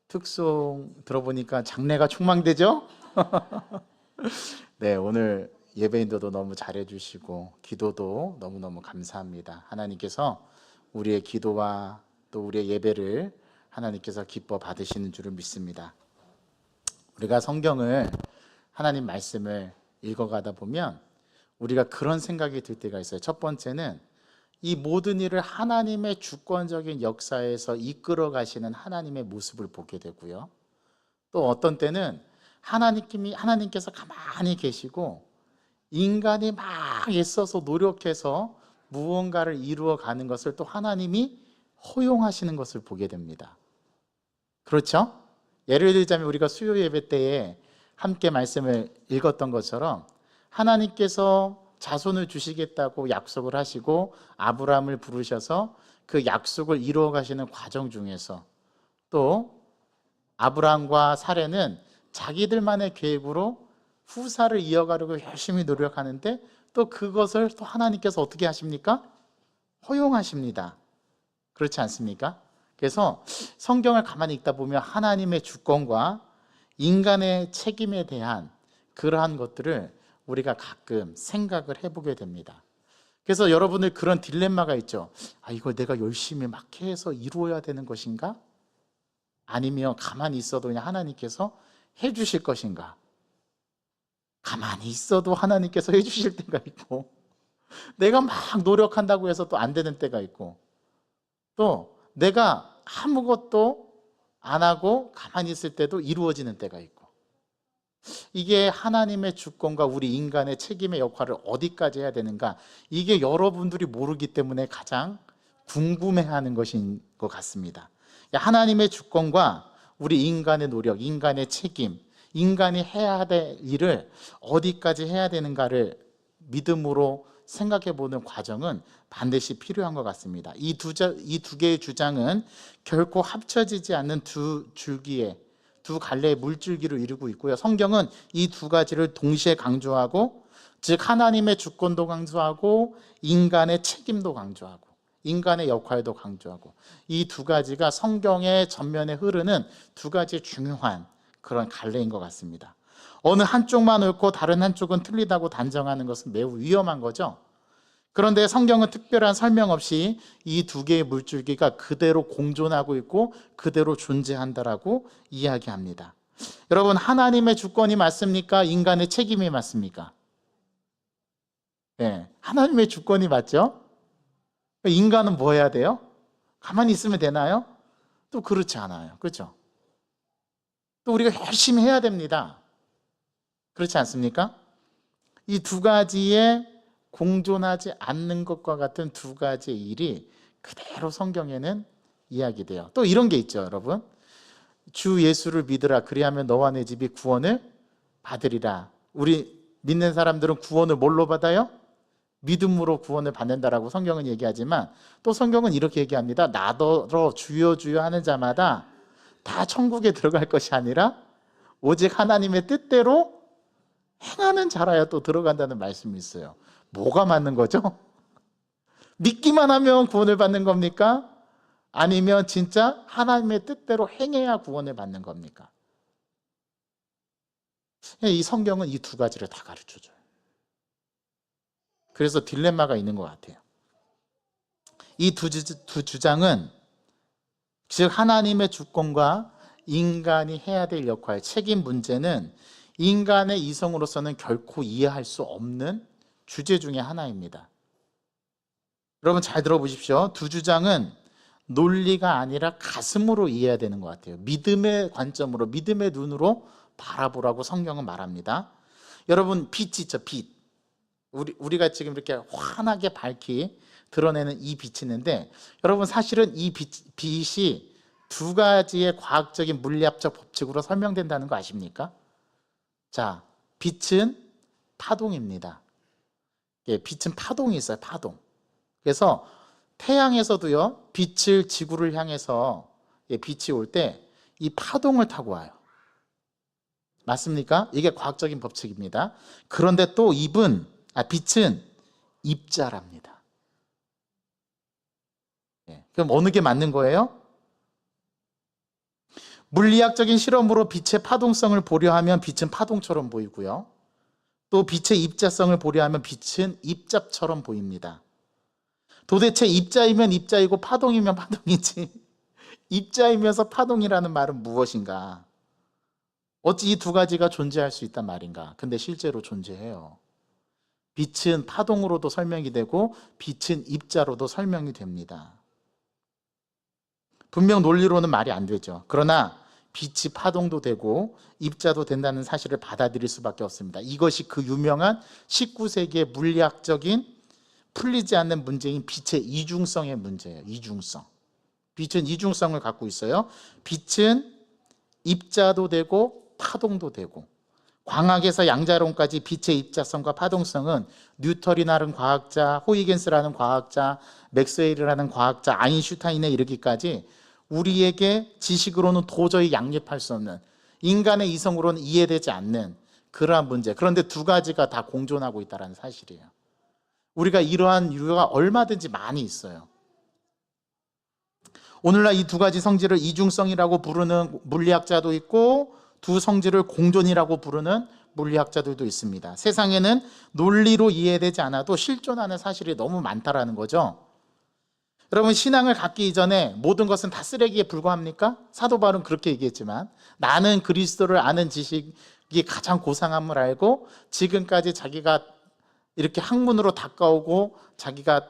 특송 들어보니까 장래가 촉망되죠? 네, 오늘 예배인도도 너무 잘해주시고 기도도 너무너무 감사합니다. 하나님께서 우리의 기도와 또 우리의 예배를 하나님께서 기뻐 받으시는 줄을 믿습니다. 우리가 성경을, 하나님 말씀을 읽어가다 보면 우리가 그런 생각이 들 때가 있어요. 첫 번째는 이 모든 일을 하나님의 주권적인 역사에서 이끌어 가시는 하나님의 모습을 보게 되고요. 또 어떤 때는 하나님께서 가만히 계시고 인간이 막 애써서 노력해서 무언가를 이루어 가는 것을 또 하나님이 허용하시는 것을 보게 됩니다. 그렇죠? 예를 들자면 우리가 수요 예배 때에 함께 말씀을 읽었던 것처럼 하나님께서 자손을 주시겠다고 약속을 하시고 아브라함을 부르셔서 그 약속을 이루어 가시는 과정 중에서 또 아브라함과 사레는 자기들만의 계획으로 후사를 이어가려고 열심히 노력하는데 또 그것을 또 하나님께서 어떻게 하십니까? 허용하십니다. 그렇지 않습니까? 그래서 성경을 가만히 읽다 보면 하나님의 주권과 인간의 책임에 대한 그러한 것들을 우리가 가끔 생각을 해보게 됩니다. 그래서 여러분들 그런 딜레마가 있죠. 이걸 내가 열심히 막 해서 이루어야 되는 것인가? 아니면 가만히 있어도 그냥 하나님께서 해주실 것인가? 가만히 있어도 하나님께서 해주실 때가 있고, 내가 막 노력한다고 해서 또 안 되는 때가 있고, 또 내가 아무것도 안 하고 가만히 있을 때도 이루어지는 때가 있고, 이게 하나님의 주권과 우리 인간의 책임의 역할을 어디까지 해야 되는가, 이게 여러분들이 모르기 때문에 가장 궁금해하는 것인 것 같습니다. 하나님의 주권과 우리 인간의 노력, 인간의 책임, 인간이 해야 될 일을 어디까지 해야 되는가를 믿음으로 생각해 보는 과정은 반드시 필요한 것 같습니다. 이 두 개의 주장은 결코 합쳐지지 않는 두 갈래의 물줄기로 이루고 있고요. 성경은 이 두 가지를 동시에 강조하고, 즉 하나님의 주권도 강조하고 인간의 책임도 강조하고 인간의 역할도 강조하고, 이 두 가지가 성경의 전면에 흐르는 두 가지 중요한 그런 갈래인 것 같습니다. 어느 한쪽만 옳고 다른 한쪽은 틀리다고 단정하는 것은 매우 위험한 거죠. 그런데 성경은 특별한 설명 없이 이 두 개의 물줄기가 그대로 공존하고 있고 그대로 존재한다라고 이야기합니다. 여러분, 하나님의 주권이 맞습니까? 인간의 책임이 맞습니까? 네, 하나님의 주권이 맞죠? 인간은 뭐 해야 돼요? 가만히 있으면 되나요? 또 그렇지 않아요. 그렇죠? 또 우리가 열심히 해야 됩니다. 그렇지 않습니까? 이 두 가지에 공존하지 않는 것과 같은 두 가지의 일이 그대로 성경에는 이야기돼요. 또 이런 게 있죠, 여러분. 주 예수를 믿으라, 그리하면 너와 내 집이 구원을 받으리라. 우리 믿는 사람들은 구원을 뭘로 받아요? 믿음으로 구원을 받는다라고 성경은 얘기하지만, 또 성경은 이렇게 얘기합니다. 나더러 주여 주여 하는 자마다 다 천국에 들어갈 것이 아니라 오직 하나님의 뜻대로 행하는 자라야 또 들어간다는 말씀이 있어요. 뭐가 맞는 거죠? 믿기만 하면 구원을 받는 겁니까? 아니면 진짜 하나님의 뜻대로 행해야 구원을 받는 겁니까? 이 성경은 이 두 가지를 다 가르쳐줘요. 그래서 딜레마가 있는 것 같아요. 이 두 주장은, 즉 하나님의 주권과 인간이 해야 될 역할, 책임 문제는 인간의 이성으로서는 결코 이해할 수 없는 주제 중에 하나입니다. 여러분 잘 들어보십시오. 두 주장은 논리가 아니라 가슴으로 이해해야 되는 것 같아요. 믿음의 관점으로, 믿음의 눈으로 바라보라고 성경은 말합니다. 여러분, 빛이 있죠, 빛. 우리가 지금 이렇게 환하게 밝히 드러내는 이 빛이 있는데, 여러분 사실은 이 빛이 두 가지의 과학적인 물리학적 법칙으로 설명된다는 거 아십니까? 자, 빛은 파동입니다. 빛은 파동이 있어요, 파동. 그래서 태양에서도요, 빛을 지구를 향해서 빛이 올 때 이 파동을 타고 와요. 맞습니까? 이게 과학적인 법칙입니다. 그런데 또 빛은 입자랍니다. 그럼 어느 게 맞는 거예요? 물리학적인 실험으로 빛의 파동성을 보려 하면 빛은 파동처럼 보이고요. 또 빛의 입자성을 보려 하면 빛은 입자처럼 보입니다. 도대체 입자이면 입자이고 파동이면 파동이지 입자이면서 파동이라는 말은 무엇인가? 어찌 이 두 가지가 존재할 수 있단 말인가? 근데 실제로 존재해요. 빛은 파동으로도 설명이 되고 빛은 입자로도 설명이 됩니다. 분명 논리로는 말이 안 되죠. 그러나 빛이 파동도 되고 입자도 된다는 사실을 받아들일 수밖에 없습니다. 이것이 그 유명한 19세기의 물리학적인 풀리지 않는 문제인 빛의 이중성의 문제예요. 이중성. 빛은 이중성을 갖고 있어요. 빛은 입자도 되고 파동도 되고, 광학에서 양자론까지 빛의 입자성과 파동성은 뉴턴이라는 과학자, 호이겐스라는 과학자, 맥스웰이라는 과학자, 아인슈타인에 이르기까지 우리에게 지식으로는 도저히 양립할 수 없는, 인간의 이성으로는 이해되지 않는 그러한 문제. 그런데 두 가지가 다 공존하고 있다는 사실이에요. 우리가 이러한 이유가 얼마든지 많이 있어요. 오늘날 이 두 가지 성질을 이중성이라고 부르는 물리학자도 있고 두 성질을 공존이라고 부르는 물리학자들도 있습니다. 세상에는 논리로 이해되지 않아도 실존하는 사실이 너무 많다라는 거죠. 여러분, 신앙을 갖기 이전에 모든 것은 다 쓰레기에 불과합니까? 사도 바울은 그렇게 얘기했지만, 나는 그리스도를 아는 지식이 가장 고상함을 알고 지금까지 자기가 이렇게 학문으로 닦아오고 자기가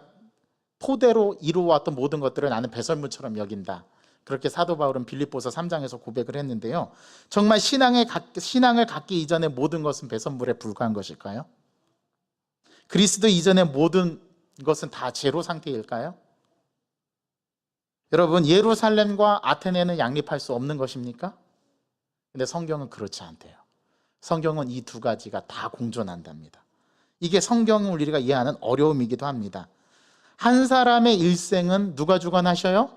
토대로 이루어왔던 모든 것들을 나는 배설물처럼 여긴다. 그렇게 사도 바울은 빌립보서 3장에서 고백을 했는데요. 정말 신앙을 갖기 이전에 모든 것은 배설물에 불과한 것일까요? 그리스도 이전의 모든 것은 다 제로 상태일까요? 여러분, 예루살렘과 아테네는 양립할 수 없는 것입니까? 근데 성경은 그렇지 않대요. 성경은 이 두 가지가 다 공존한답니다. 이게 성경을 우리가 이해하는 어려움이기도 합니다. 한 사람의 일생은 누가 주관하셔요?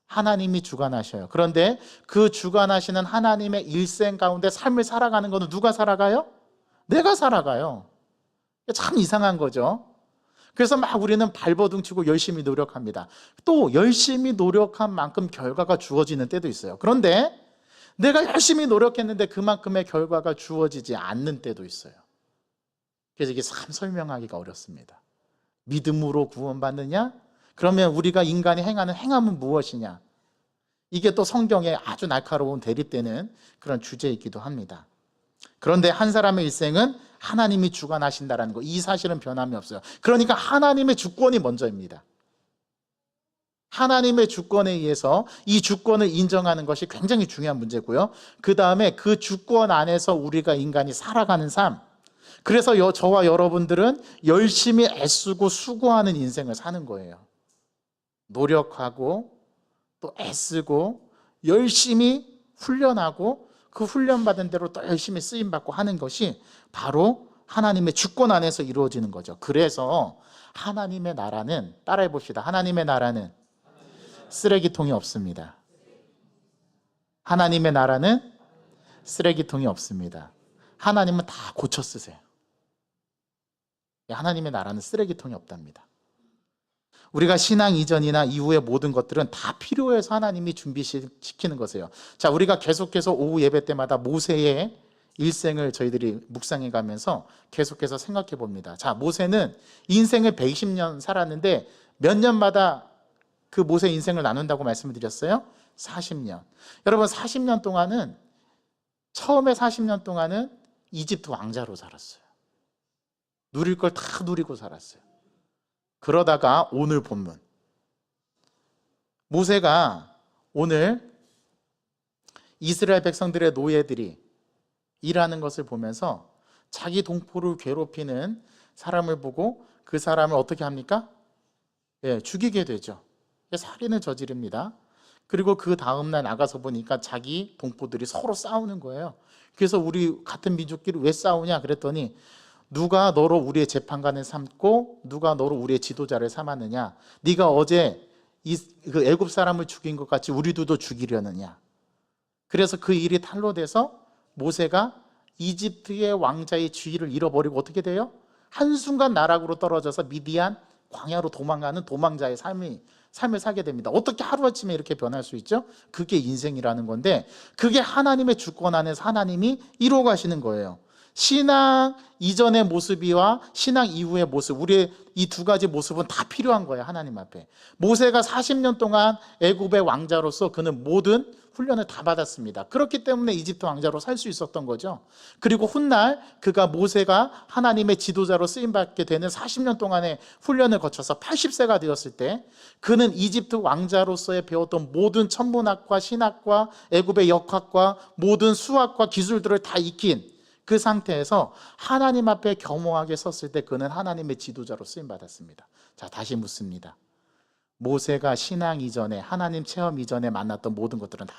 하나님이 주관하셔요. 그런데 그 주관하시는 하나님의 일생 가운데 삶을 살아가는 것은 누가 살아가요? 내가 살아가요. 참 이상한 거죠. 그래서 막 우리는 발버둥치고 열심히 노력합니다. 또 열심히 노력한 만큼 결과가 주어지는 때도 있어요. 그런데 내가 열심히 노력했는데 그만큼의 결과가 주어지지 않는 때도 있어요. 그래서 이게 참 설명하기가 어렵습니다. 믿음으로 구원받느냐? 그러면 우리가 인간이 행하는 행함은 무엇이냐? 이게 또 성경에 아주 날카로운 대립되는 그런 주제이기도 합니다. 그런데 한 사람의 일생은 하나님이 주관하신다는 거, 이 사실은 변함이 없어요. 그러니까 하나님의 주권이 먼저입니다. 하나님의 주권에 의해서 이 주권을 인정하는 것이 굉장히 중요한 문제고요. 그 다음에 그 주권 안에서 우리가 인간이 살아가는 삶, 그래서 저와 여러분들은 열심히 애쓰고 수고하는 인생을 사는 거예요. 노력하고 또 애쓰고 열심히 훈련하고 그 훈련받은 대로 또 열심히 쓰임받고 하는 것이 바로 하나님의 주권 안에서 이루어지는 거죠. 그래서 하나님의 나라는, 따라해 봅시다. 하나님의 나라는 쓰레기통이 없습니다. 하나님의 나라는 쓰레기통이 없습니다. 하나님은 다 고쳐 쓰세요. 하나님의 나라는 쓰레기통이 없답니다. 우리가 신앙 이전이나 이후의 모든 것들은 다 필요해서 하나님이 준비시키는 것이에요. 자, 우리가 계속해서 오후 예배 때마다 모세의 일생을 저희들이 묵상해 가면서 계속해서 생각해 봅니다. 자, 모세는 인생을 120년 살았는데 몇 년마다 그 모세 인생을 나눈다고 말씀을 드렸어요? 40년. 여러분, 40년 동안은, 처음에 40년 동안은 이집트 왕자로 살았어요. 누릴 걸 다 누리고 살았어요. 그러다가 오늘 본문, 모세가 오늘 이스라엘 백성들의 노예들이 일하는 것을 보면서 자기 동포를 괴롭히는 사람을 보고 그 사람을 어떻게 합니까? 죽이게 되죠. 살인을 저지릅니다. 그리고 그 다음날 나가서 보니까 자기 동포들이 서로 싸우는 거예요. 그래서 우리 같은 민족끼리 왜 싸우냐 그랬더니, 누가 너로 우리의 재판관을 삼고 누가 너로 우리의 지도자를 삼았느냐? 네가 어제 그 애굽 사람을 죽인 것 같이 우리도 죽이려느냐? 그래서 그 일이 탄로돼서 모세가 이집트의 왕자의 지위를 잃어버리고 어떻게 돼요? 한순간 나락으로 떨어져서 미디안 광야로 도망가는 도망자의 삶이 삶을 살게 됩니다. 어떻게 하루아침에 이렇게 변할 수 있죠? 그게 인생이라는 건데, 그게 하나님의 주권 안에서 하나님이 이루어 가시는 거예요. 신앙 이전의 모습이와 신앙 이후의 모습, 우리의 이 두 가지 모습은 다 필요한 거예요, 하나님 앞에. 모세가 40년 동안 애굽의 왕자로서 그는 모든 훈련을 다 받았습니다. 그렇기 때문에 이집트 왕자로 살 수 있었던 거죠. 그리고 훗날 모세가 하나님의 지도자로 쓰임받게 되는 40년 동안의 훈련을 거쳐서 80세가 되었을 때, 그는 이집트 왕자로서의 배웠던 모든 천문학과 신학과 애굽의 역학과 모든 수학과 기술들을 다 익힌 그 상태에서 하나님 앞에 겸허하게 섰을 때 그는 하나님의 지도자로 쓰임받았습니다. 자, 다시 묻습니다. 모세가 신앙 이전에, 하나님 체험 이전에 만났던 모든 것들은 다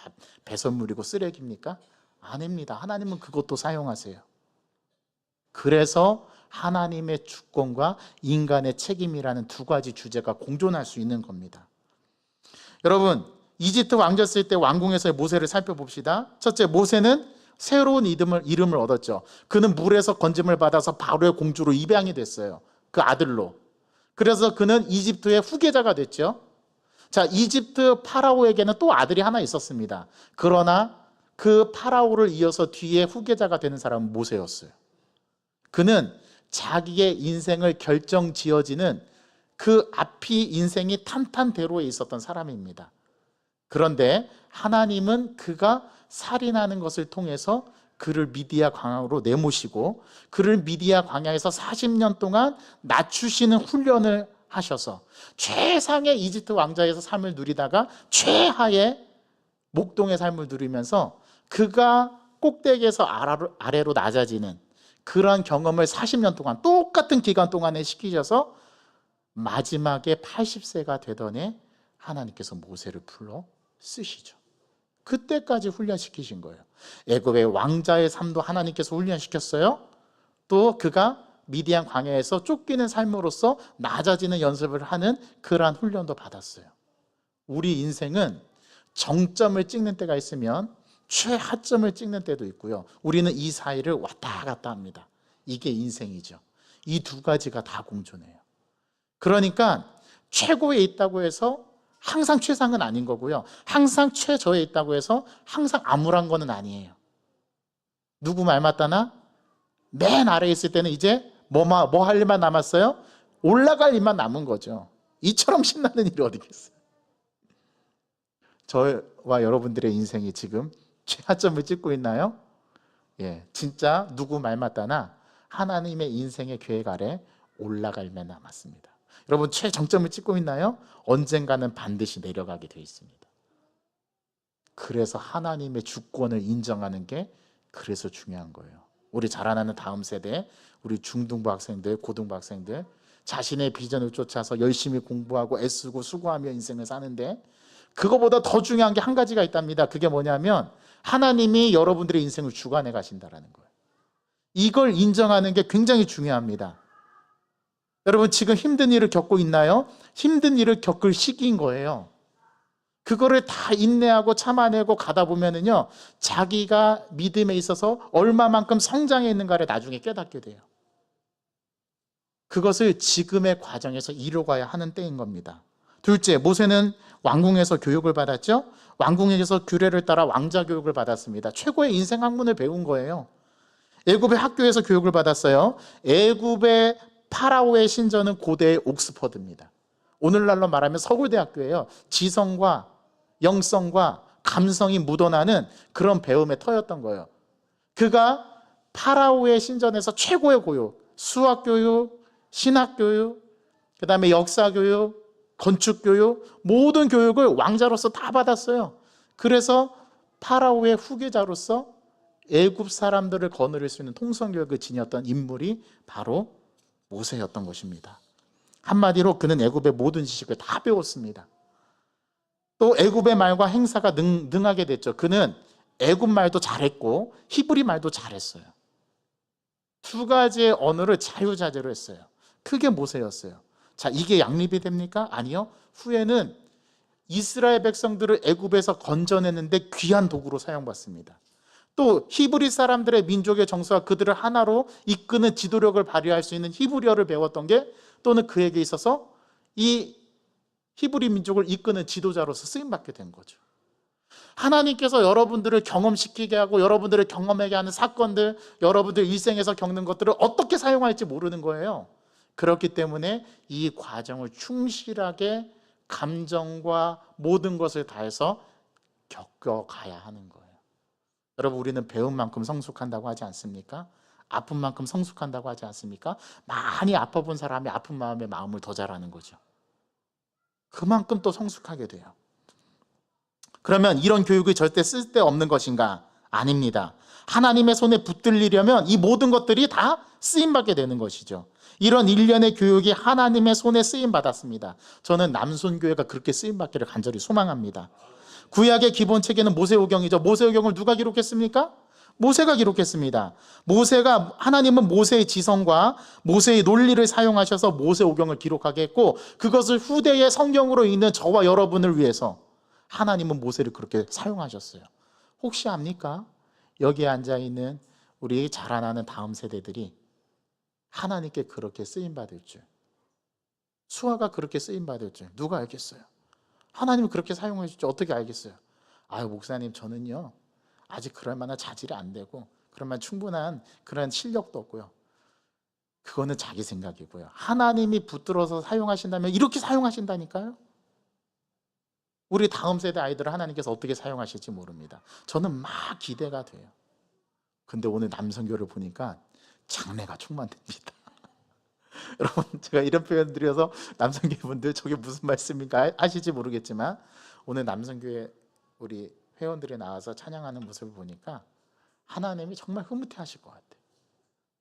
배설물이고 쓰레기입니까? 아닙니다. 하나님은 그것도 사용하세요. 그래서 하나님의 주권과 인간의 책임이라는 두 가지 주제가 공존할 수 있는 겁니다. 여러분, 이집트 왕자였을 때 왕궁에서의 모세를 살펴봅시다. 첫째, 모세는 새로운 이름을 얻었죠. 그는 물에서 건짐을 받아서 바로의 공주로 입양이 됐어요. 그 아들로. 그래서 그는 이집트의 후계자가 됐죠. 자, 이집트 파라오에게는 또 아들이 하나 있었습니다. 그러나 그 파라오를 이어서 뒤에 후계자가 되는 사람은 모세였어요. 그는 자기의 인생을 결정지어지는 그 앞이 인생이 탄탄대로에 있었던 사람입니다. 그런데 하나님은 그가 살인하는 것을 통해서 그를 미디아 광야로 내모시고, 그를 미디아 광야에서 40년 동안 낮추시는 훈련을 하셔서 최상의 이집트 왕자에서 삶을 누리다가 최하의 목동의 삶을 누리면서 그가 꼭대기에서 아래로 낮아지는 그러한 경험을 40년 동안 똑같은 기간 동안에 시키셔서 마지막에 80세가 되던 해 하나님께서 모세를 불러 쓰시죠. 그때까지 훈련시키신 거예요. 애굽의 왕자의 삶도 하나님께서 훈련시켰어요. 또 그가 미디안 광야에서 쫓기는 삶으로써 낮아지는 연습을 하는 그러한 훈련도 받았어요. 우리 인생은 정점을 찍는 때가 있으면 최하점을 찍는 때도 있고요. 우리는 이 사이를 왔다 갔다 합니다. 이게 인생이죠. 이 두 가지가 다 공존해요. 그러니까 최고에 있다고 해서 항상 최상은 아닌 거고요. 항상 최저에 있다고 해서 항상 암울한 거는 아니에요. 누구 말 맞다나? 맨 아래에 있을 때는 이제 뭐 할 일만 남았어요? 올라갈 일만 남은 거죠. 이처럼 신나는 일이 어디 있겠어요? 저와 여러분들의 인생이 지금 최하점을 찍고 있나요? 예, 진짜 누구 말 맞다나 하나님의 인생의 계획 아래 올라갈 일만 남았습니다. 여러분, 최정점을 찍고 있나요? 언젠가는 반드시 내려가게 되어 있습니다. 그래서 하나님의 주권을 인정하는 게 그래서 중요한 거예요. 우리 자라나는 다음 세대, 우리 중등부 학생들, 고등부 학생들, 자신의 비전을 쫓아서 열심히 공부하고 애쓰고 수고하며 인생을 사는데, 그거보다 더 중요한 게 한 가지가 있답니다. 그게 뭐냐면 하나님이 여러분들의 인생을 주관해 가신다라는 거예요. 이걸 인정하는 게 굉장히 중요합니다. 여러분, 지금 힘든 일을 겪고 있나요? 힘든 일을 겪을 시기인 거예요. 그거를 다 인내하고 참아내고 가다 보면은요, 자기가 믿음에 있어서 얼마만큼 성장해 있는가를 나중에 깨닫게 돼요. 그것을 지금의 과정에서 이루어가야 하는 때인 겁니다. 둘째, 모세는 왕궁에서 교육을 받았죠. 왕궁에서 규례를 따라 왕자 교육을 받았습니다. 최고의 인생 학문을 배운 거예요. 애굽의 학교에서 교육을 받았어요. 애굽의 파라오의 신전은 고대의 옥스퍼드입니다. 오늘날로 말하면 서울대학교예요. 지성과 영성과 감성이 묻어나는 그런 배움의 터였던 거예요. 그가 파라오의 신전에서 최고의 교육, 수학교육, 신학교육, 그 다음에 역사교육, 건축교육, 모든 교육을 왕자로서 다 받았어요. 그래서 파라오의 후계자로서 애굽 사람들을 거느릴 수 있는 통성교육을 지녔던 인물이 바로 모세였던 것입니다. 한마디로 그는 애굽의 모든 지식을 다 배웠습니다. 또 애굽의 말과 행사가 능하게 됐죠. 그는 애굽 말도 잘했고 히브리 말도 잘했어요. 두 가지의 언어를 자유자재로 했어요. 그게 모세였어요. 자, 이게 양립이 됩니까? 아니요. 후에는 이스라엘 백성들을 애굽에서 건져내는데 귀한 도구로 사용받습니다. 또 히브리 사람들의 민족의 정서와 그들을 하나로 이끄는 지도력을 발휘할 수 있는 히브리어를 배웠던 게 또는 그에게 있어서 이 히브리 민족을 이끄는 지도자로서 쓰임받게 된 거죠. 하나님께서 여러분들을 경험시키게 하고 여러분들을 경험하게 하는 사건들, 여러분들 일생에서 겪는 것들을 어떻게 사용할지 모르는 거예요. 그렇기 때문에 이 과정을 충실하게 감정과 모든 것을 다해서 겪어가야 하는 거예요. 여러분, 우리는 배운 만큼 성숙한다고 하지 않습니까? 아픈 만큼 성숙한다고 하지 않습니까? 많이 아파본 사람이 아픈 마음에 마음을 더 잘하는 거죠. 그만큼 또 성숙하게 돼요. 그러면 이런 교육이 절대 쓸데없는 것인가? 아닙니다. 하나님의 손에 붙들리려면 이 모든 것들이 다 쓰임받게 되는 것이죠. 이런 일련의 교육이 하나님의 손에 쓰임받았습니다. 저는 남손교회가 그렇게 쓰임받기를 간절히 소망합니다. 구약의 기본 체계는 모세오경이죠. 모세오경을 누가 기록했습니까? 모세가 기록했습니다. 하나님은 모세의 지성과 모세의 논리를 사용하셔서 모세오경을 기록하게 했고, 그것을 후대의 성경으로 읽는 저와 여러분을 위해서 하나님은 모세를 그렇게 사용하셨어요. 혹시 압니까? 여기에 앉아있는 우리 자라나는 다음 세대들이 하나님께 그렇게 쓰임받을 줄, 수아가 그렇게 쓰임받을 줄 누가 알겠어요? 하나님은 그렇게 사용해 줄 줄 어떻게 알겠어요? 아유, 목사님, 저는요 아직 그럴 만한 자질이 안 되고 그럴 만한 충분한 그런 실력도 없고요. 그거는 자기 생각이고요. 하나님이 붙들어서 사용하신다면 이렇게 사용하신다니까요. 우리 다음 세대 아이들을 하나님께서 어떻게 사용하실지 모릅니다. 저는 막 기대가 돼요. 근데 오늘 남성교를 보니까 장래가 충만됩니다. 여러분, 제가 이런 표현 드려서 남성교회 분들 저게 무슨 말씀인가 하실지 모르겠지만, 오늘 남성교회 우리 회원들이 나와서 찬양하는 모습을 보니까 하나님이 정말 흐뭇해 하실 것 같아요.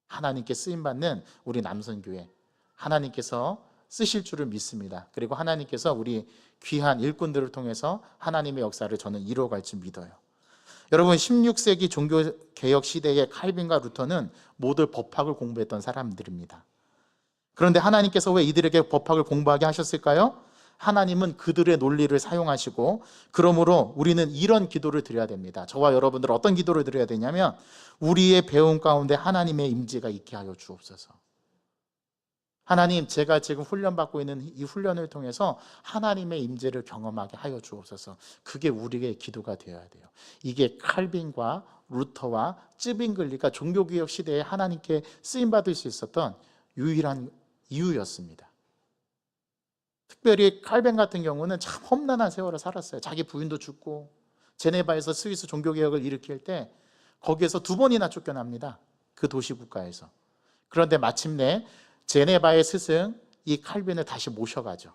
하나님께 쓰임받는 우리 남성교회, 하나님께서 쓰실 줄을 믿습니다. 그리고 하나님께서 우리 귀한 일꾼들을 통해서 하나님의 역사를 저는 이루어갈 줄 믿어요. 여러분, 16세기 종교개혁 시대의 칼빈과 루터는 모두 법학을 공부했던 사람들입니다. 그런데 하나님께서 왜 이들에게 법학을 공부하게 하셨을까요? 하나님은 그들의 논리를 사용하시고, 그러므로 우리는 이런 기도를 드려야 됩니다. 저와 여러분들은 어떤 기도를 드려야 되냐면, 우리의 배움 가운데 하나님의 임재가 있게 하여 주옵소서. 하나님, 제가 지금 훈련받고 있는 이 훈련을 통해서 하나님의 임재를 경험하게 하여 주옵소서. 그게 우리의 기도가 되어야 돼요. 이게 칼빈과 루터와 쯔빙글리가 종교개혁 시대에 하나님께 쓰임받을 수 있었던 유일한 이유였습니다. 특별히 칼빈 같은 경우는 참 험난한 세월을 살았어요. 자기 부인도 죽고, 제네바에서 스위스 종교개혁을 일으킬 때 거기에서 2번이나 쫓겨납니다. 그 도시국가에서. 그런데 마침내 제네바의 스승 이 칼빈을 다시 모셔가죠.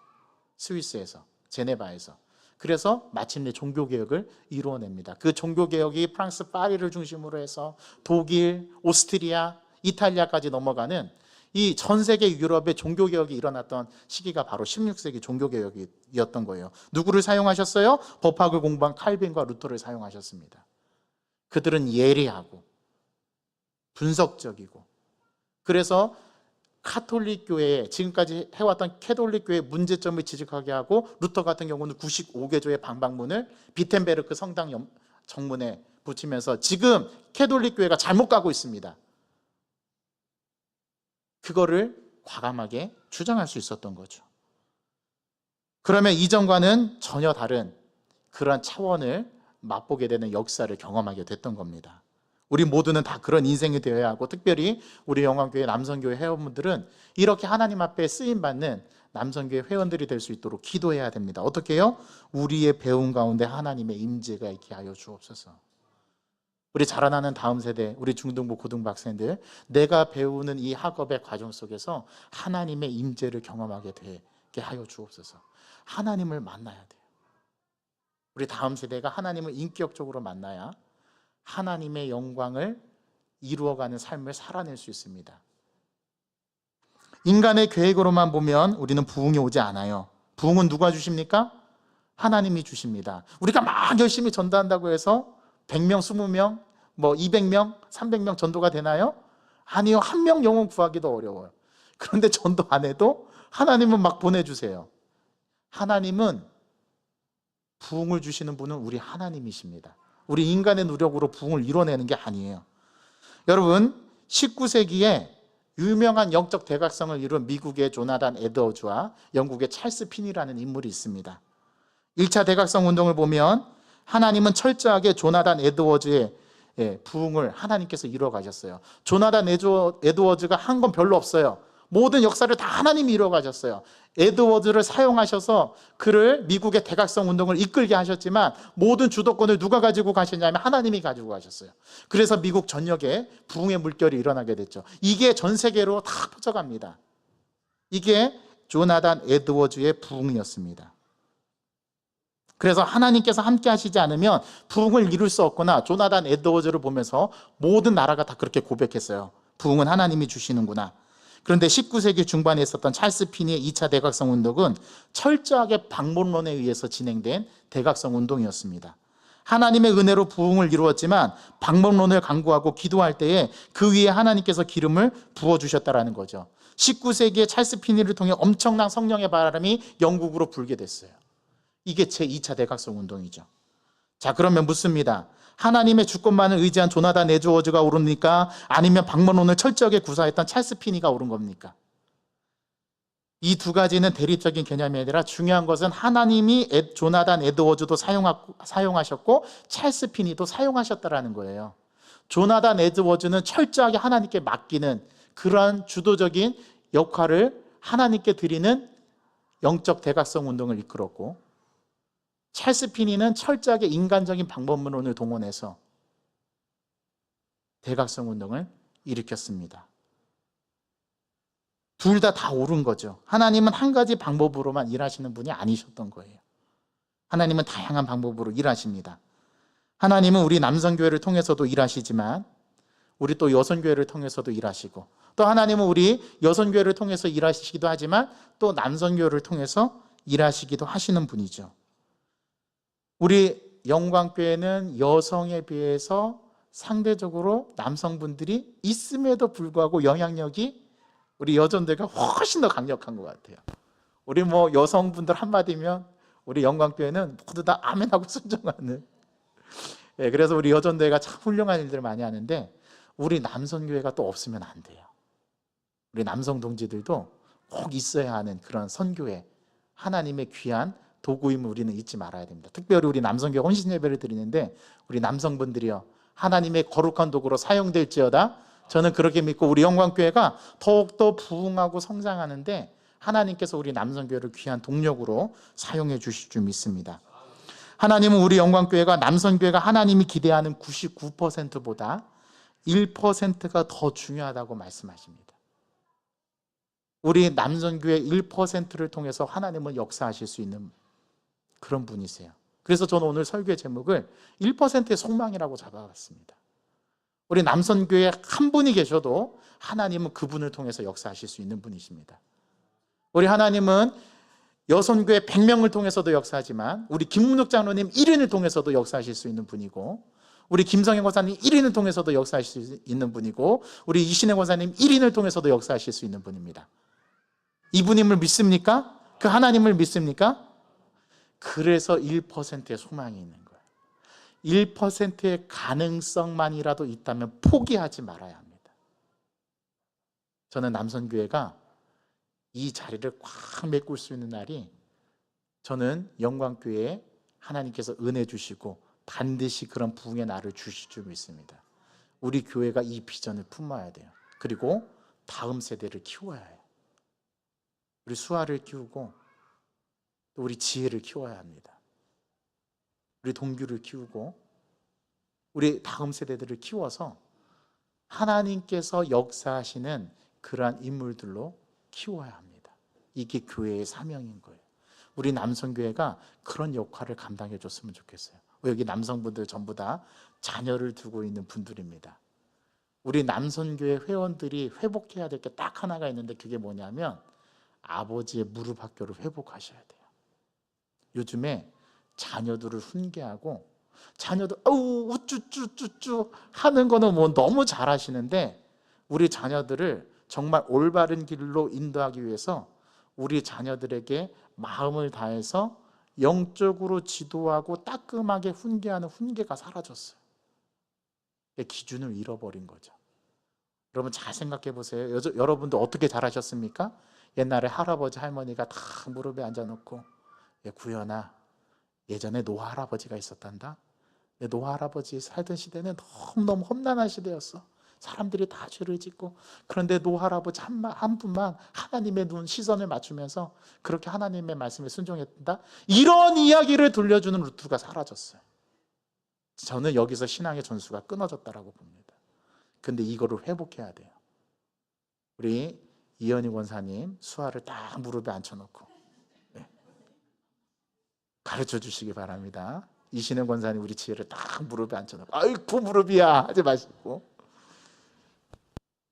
스위스에서, 제네바에서. 그래서 마침내 종교개혁을 이루어냅니다. 그 종교개혁이 프랑스 파리를 중심으로 해서 독일, 오스트리아, 이탈리아까지 넘어가는 이 전 세계 유럽의 종교개혁이 일어났던 시기가 바로 16세기 종교개혁이었던 거예요. 누구를 사용하셨어요? 법학을 공부한 칼빈과 루터를 사용하셨습니다. 그들은 예리하고 분석적이고, 그래서 카톨릭 교회에 지금까지 해왔던 캐톨릭 교회의 문제점을 지적하게 하고, 루터 같은 경우는 95개조의 방방문을 비텐베르크 성당 정문에 붙이면서 지금 캐톨릭 교회가 잘못 가고 있습니다. 그거를 과감하게 주장할 수 있었던 거죠. 그러면 이전과는 전혀 다른 그런 차원을 맛보게 되는 역사를 경험하게 됐던 겁니다. 우리 모두는 다 그런 인생이 되어야 하고, 특별히 우리 영광교회 남성교회 회원분들은 이렇게 하나님 앞에 쓰임받는 남성교회 회원들이 될 수 있도록 기도해야 됩니다. 어떻게 해요? 우리의 배움 가운데 하나님의 임재가 있게 하여 주옵소서. 우리 자라나는 다음 세대, 우리 중등부 고등부 학생들, 내가 배우는 이 학업의 과정 속에서 하나님의 임재를 경험하게 되게 하여 주옵소서. 하나님을 만나야 돼요. 우리 다음 세대가 하나님을 인격적으로 만나야 하나님의 영광을 이루어가는 삶을 살아낼 수 있습니다. 인간의 계획으로만 보면 우리는 부흥이 오지 않아요. 부흥은 누가 주십니까? 하나님이 주십니다. 우리가 막 열심히 전도한다고 해서 100명, 20명, 200명, 300명 전도가 되나요? 아니요. 1명 영혼 구하기도 어려워요. 그런데 전도 안 해도 하나님은 막 보내주세요. 하나님은 부흥을 주시는 분은 우리 하나님이십니다. 우리 인간의 노력으로 부흥을 이뤄내는 게 아니에요. 여러분, 19세기에 유명한 영적 대각성을 이룬 미국의 조나단 에드워즈와 영국의 찰스 핀이라는 인물이 있습니다. 1차 대각성 운동을 보면 하나님은 철저하게 조나단 에드워즈의 부흥을 하나님께서 이루어 가셨어요. 조나단 에드워즈가 한 건 별로 없어요. 모든 역사를 다 하나님이 이루어 가셨어요. 에드워즈를 사용하셔서 그를 미국의 대각성 운동을 이끌게 하셨지만 모든 주도권을 누가 가지고 가셨냐면 하나님이 가지고 가셨어요. 그래서 미국 전역에 부흥의 물결이 일어나게 됐죠. 이게 전 세계로 다 퍼져갑니다. 이게 조나단 에드워즈의 부흥이었습니다. 그래서 하나님께서 함께 하시지 않으면 부흥을 이룰 수 없구나. 조나단 에드워즈를 보면서 모든 나라가 다 그렇게 고백했어요. 부흥은 하나님이 주시는구나. 그런데 19세기 중반에 있었던 찰스 피니의 2차 대각성 운동은 철저하게 방법론에 의해서 진행된 대각성 운동이었습니다. 하나님의 은혜로 부흥을 이루었지만 방법론을 강구하고 기도할 때에 그 위에 하나님께서 기름을 부어주셨다는 거죠. 19세기에 찰스 피니를 통해 엄청난 성령의 바람이 영국으로 불게 됐어요. 이게 제2차 대각성 운동이죠. 자, 그러면 묻습니다. 하나님의 주권만을 의지한 조나단 에드워즈가 오릅니까? 아니면 방법론을 철저하게 구사했던 찰스 피니가 오른 겁니까? 이 두 가지는 대립적인 개념이 아니라 중요한 것은 하나님이 조나단 에드워즈도 사용하셨고 찰스 피니도 사용하셨다라는 거예요. 조나단 에드워즈는 철저하게 하나님께 맡기는 그러한 주도적인 역할을 하나님께 드리는 영적 대각성 운동을 이끌었고, 찰스 피니는 철저하게 인간적인 방법론을 동원해서 대각성 운동을 일으켰습니다. 둘 다 옳은 거죠. 하나님은 한 가지 방법으로만 일하시는 분이 아니셨던 거예요. 하나님은 다양한 방법으로 일하십니다. 하나님은 우리 남성교회를 통해서도 일하시지만 우리 또 여성교회를 통해서도 일하시고, 또 하나님은 우리 여성교회를 통해서 일하시기도 하지만 또 남성교회를 통해서 일하시기도 하시는 분이죠. 우리 영광교회는 여성에 비해서 상대적으로 남성분들이 있음에도 불구하고 영향력이 우리 여전대가 훨씬 더 강력한 것 같아요. 우리 여성분들 한마디면 우리 영광교회는 모두 다 아멘하고 순종하는, 그래서 우리 여전대가 참 훌륭한 일들을 많이 하는데 우리 남성교회가 또 없으면 안 돼요. 우리 남성 동지들도 꼭 있어야 하는 그런 선교회, 하나님의 귀한 도구임을 우리는 잊지 말아야 됩니다. 특별히 우리 남성교회 혼신 예배를 드리는데 우리 남성분들이요, 하나님의 거룩한 도구로 사용될지어다. 저는 그렇게 믿고 우리 영광교회가 더욱더 부흥하고 성장하는데 하나님께서 우리 남성교회를 귀한 동력으로 사용해 주실 줄 믿습니다. 하나님은 우리 영광교회가 남성교회가 하나님이 기대하는 99%보다 1%가 더 중요하다고 말씀하십니다. 우리 남성교회 1%를 통해서 하나님은 역사하실 수 있는 그런 분이세요. 그래서 저는 오늘 설교의 제목을 1%의 소망이라고 잡아봤습니다. 우리 남성교회 한 분이 계셔도 하나님은 그분을 통해서 역사하실 수 있는 분이십니다. 우리 하나님은 여성교회 100명을 통해서도 역사하지만 우리 김문욱 장로님 1인을 통해서도 역사하실 수 있는 분이고, 우리 김성현 권사님 1인을 통해서도 역사하실 수 있는 분이고, 우리 이신혜 권사님 1인을 통해서도 역사하실 수 있는 분입니다. 이분임을 믿습니까? 그 하나님을 믿습니까? 그래서 1%의 소망이 있는 거예요. 1%의 가능성만이라도 있다면 포기하지 말아야 합니다. 저는 남선교회가 이 자리를 꽉 메꿀 수 있는 날이, 저는 영광교회에 하나님께서 은혜 주시고 반드시 그런 부흥의 날을 주실 줄 믿습니다. 우리 교회가 이 비전을 품어야 돼요. 그리고 다음 세대를 키워야 해요. 우리 수아를 키우고 또 우리 지혜를 키워야 합니다. 우리 동규를 키우고 우리 다음 세대들을 키워서 하나님께서 역사하시는 그러한 인물들로 키워야 합니다. 이게 교회의 사명인 거예요. 우리 남성교회가 그런 역할을 감당해 줬으면 좋겠어요. 여기 남성분들 전부 다 자녀를 두고 있는 분들입니다. 우리 남성교회 회원들이 회복해야 될 게 딱 하나가 있는데 그게 뭐냐면 아버지의 무릎 학교를 회복하셔야 돼요. 요즘에 자녀들을 훈계하고 자녀들 우쭈쭈쭈쭈 하는 거는 너무 잘하시는데 우리 자녀들을 정말 올바른 길로 인도하기 위해서 우리 자녀들에게 마음을 다해서 영적으로 지도하고 따끔하게 훈계하는 훈계가 사라졌어요. 기준을 잃어버린 거죠. 여러분 잘 생각해 보세요. 여러분도 어떻게 자라셨습니까? 옛날에 할아버지 할머니가 다 무릎에 앉아놓고, 구연아, 예전에 노아 할아버지가 있었단다. 노아 할아버지 살던 시대는 너무너무 험난한 시대였어. 사람들이 다 죄를 짓고, 그런데 노아 할아버지 한 분만 하나님의 시선을 맞추면서 그렇게 하나님의 말씀에 순종했다. 이런 이야기를 들려주는 루트가 사라졌어요. 저는 여기서 신앙의 전수가 끊어졌다라고 봅니다. 근데 이거를 회복해야 돼요. 우리 이현희 권사님 수아를 딱 무릎에 앉혀놓고 가르쳐 주시기 바랍니다. 이신영 권사님 우리 지혜를 딱 무릎에 앉혀놓고, 아이고 무릎이야 하지 마시고,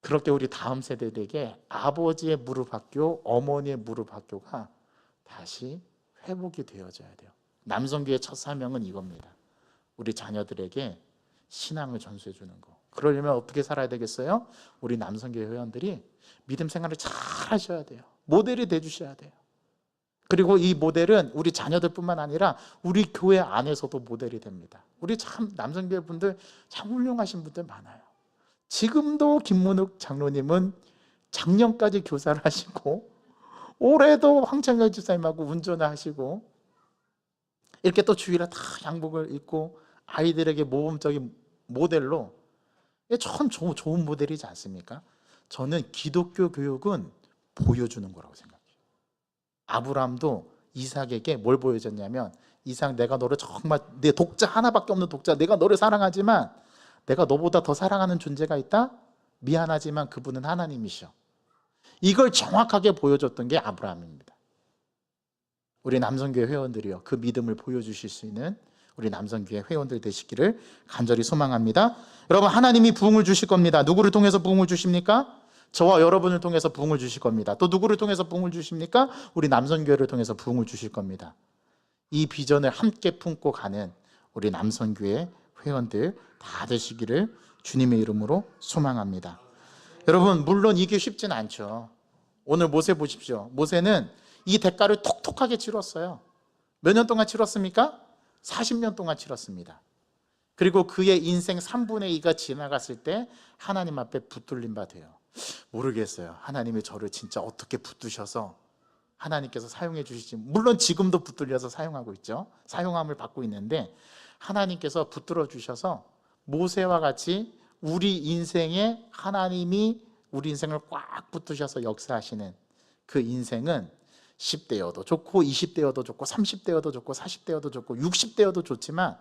그렇게 우리 다음 세대들에게 아버지의 무릎 학교, 어머니의 무릎 학교가 다시 회복이 되어져야 돼요. 남성교회 첫 사명은 이겁니다. 우리 자녀들에게 신앙을 전수해 주는 거. 그러려면 어떻게 살아야 되겠어요? 우리 남성교회 회원들이 믿음 생활을 잘 하셔야 돼요. 모델이 돼 주셔야 돼요. 그리고 이 모델은 우리 자녀들뿐만 아니라 우리 교회 안에서도 모델이 됩니다. 우리 참 남성교회 분들 참 훌륭하신 분들 많아요. 지금도 김문욱 장로님은 작년까지 교사를 하시고, 올해도 황창열 집사님하고 운전을 하시고, 이렇게 또 주일에 다 양복을 입고 아이들에게 모범적인 모델로, 참 좋은 모델이지 않습니까? 저는 기독교 교육은 보여주는 거라고 생각해요. 아브라함도 이삭에게 뭘 보여줬냐면, 이삭, 내가 너를 정말 내 독자 하나밖에 없는 독자, 내가 너를 사랑하지만 내가 너보다 더 사랑하는 존재가 있다? 미안하지만 그분은 하나님이셔. 이걸 정확하게 보여줬던 게 아브라함입니다. 우리 남성교회 회원들이요, 그 믿음을 보여주실 수 있는 우리 남성교회 회원들 되시기를 간절히 소망합니다. 여러분, 하나님이 부흥을 주실 겁니다. 누구를 통해서 부흥을 주십니까? 저와 여러분을 통해서 부흥을 주실 겁니다. 또 누구를 통해서 부흥을 주십니까? 우리 남성교회를 통해서 부흥을 주실 겁니다. 이 비전을 함께 품고 가는 우리 남성교회 회원들 다 되시기를 주님의 이름으로 소망합니다. 여러분, 물론 이게 쉽진 않죠. 오늘 모세 보십시오. 모세는 이 대가를 톡톡하게 치렀어요. 몇 년 동안 치렀습니까? 40년 동안 치렀습니다. 그리고 그의 인생 3분의 2가 지나갔을 때 하나님 앞에 붙들림 바 돼요. 모르겠어요. 하나님이 저를 진짜 어떻게 붙드셔서 하나님께서 사용해 주실지. 물론 지금도 붙들려서 사용하고 있죠. 사용함을 받고 있는데, 하나님께서 붙들어 주셔서 모세와 같이 우리 인생에 하나님이 우리 인생을 꽉 붙드셔서 역사하시는 그 인생은 10대여도 좋고 20대여도 좋고 30대여도 좋고 40대여도 좋고 60대여도 좋지만,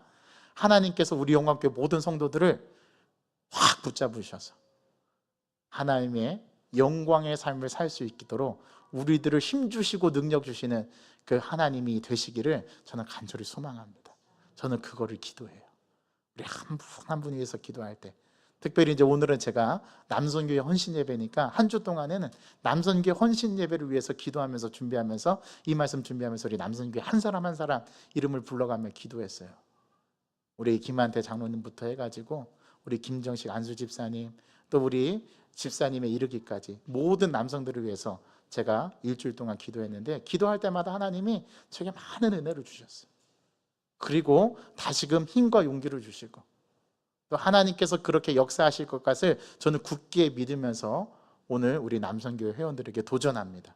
하나님께서 우리 영광교회 모든 성도들을 확 붙잡으셔서 하나님의 영광의 삶을 살 수 있도록 우리들을 힘주시고 능력 주시는 그 하나님이 되시기를 저는 간절히 소망합니다. 저는 그거를 기도해요. 우리 한 분 한 분 위해서 기도할 때, 특별히 이제 오늘은 제가 남성교회 헌신 예배니까 한 주 동안에는 남성교회 헌신 예배를 위해서 기도하면서 준비하면서, 이 말씀 준비하면서 우리 남성교회 한 사람 한 사람 이름을 불러가며 기도했어요. 우리 김한태 장로님부터 해가지고 우리 김정식 안수 집사님, 또 우리 집사님에 이르기까지 모든 남성들을 위해서 제가 일주일 동안 기도했는데, 기도할 때마다 하나님이 저에게 많은 은혜를 주셨어요. 그리고 다시금 힘과 용기를 주시고, 또 하나님께서 그렇게 역사하실 것을 저는 굳게 믿으면서 오늘 우리 남성교회 회원들에게 도전합니다.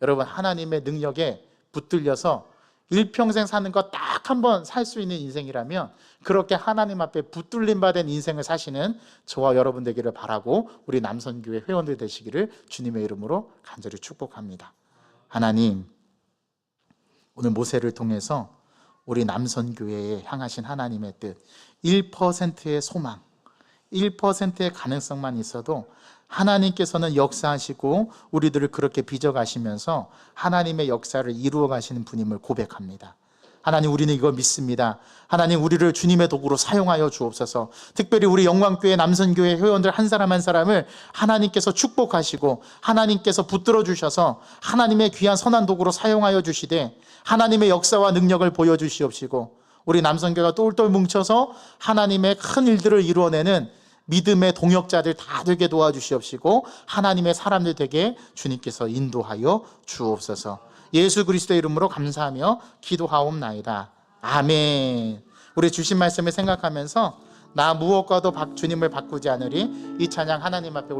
여러분, 하나님의 능력에 붙들려서 일평생 사는 거 딱 한 번 살 수 있는 인생이라면, 그렇게 하나님 앞에 붙들림 받은 인생을 사시는 저와 여러분 되기를 바라고, 우리 남성교회 회원들 되시기를 주님의 이름으로 간절히 축복합니다. 하나님, 오늘 모세를 통해서 우리 남성교회에 향하신 하나님의 뜻, 1%의 소망, 1%의 가능성만 있어도 하나님께서는 역사하시고 우리들을 그렇게 빚어가시면서 하나님의 역사를 이루어 가시는 분임을 고백합니다. 하나님, 우리는 이걸 믿습니다. 하나님, 우리를 주님의 도구로 사용하여 주옵소서. 특별히 우리 영광교회 남성교회 회원들 한 사람 한 사람을 하나님께서 축복하시고 하나님께서 붙들어 주셔서 하나님의 귀한 선한 도구로 사용하여 주시되, 하나님의 역사와 능력을 보여주시옵시고, 우리 남성교회가 똘똘 뭉쳐서 하나님의 큰 일들을 이루어내는 믿음의 동역자들 다 되게 도와주시옵시고, 하나님의 사람들 되게 주님께서 인도하여 주옵소서. 예수 그리스도의 이름으로 감사하며 기도하옵나이다. 아멘. 우리 주신 말씀을 생각하면서 나 무엇과도 주님을 바꾸지 않으리, 이 찬양 하나님 앞에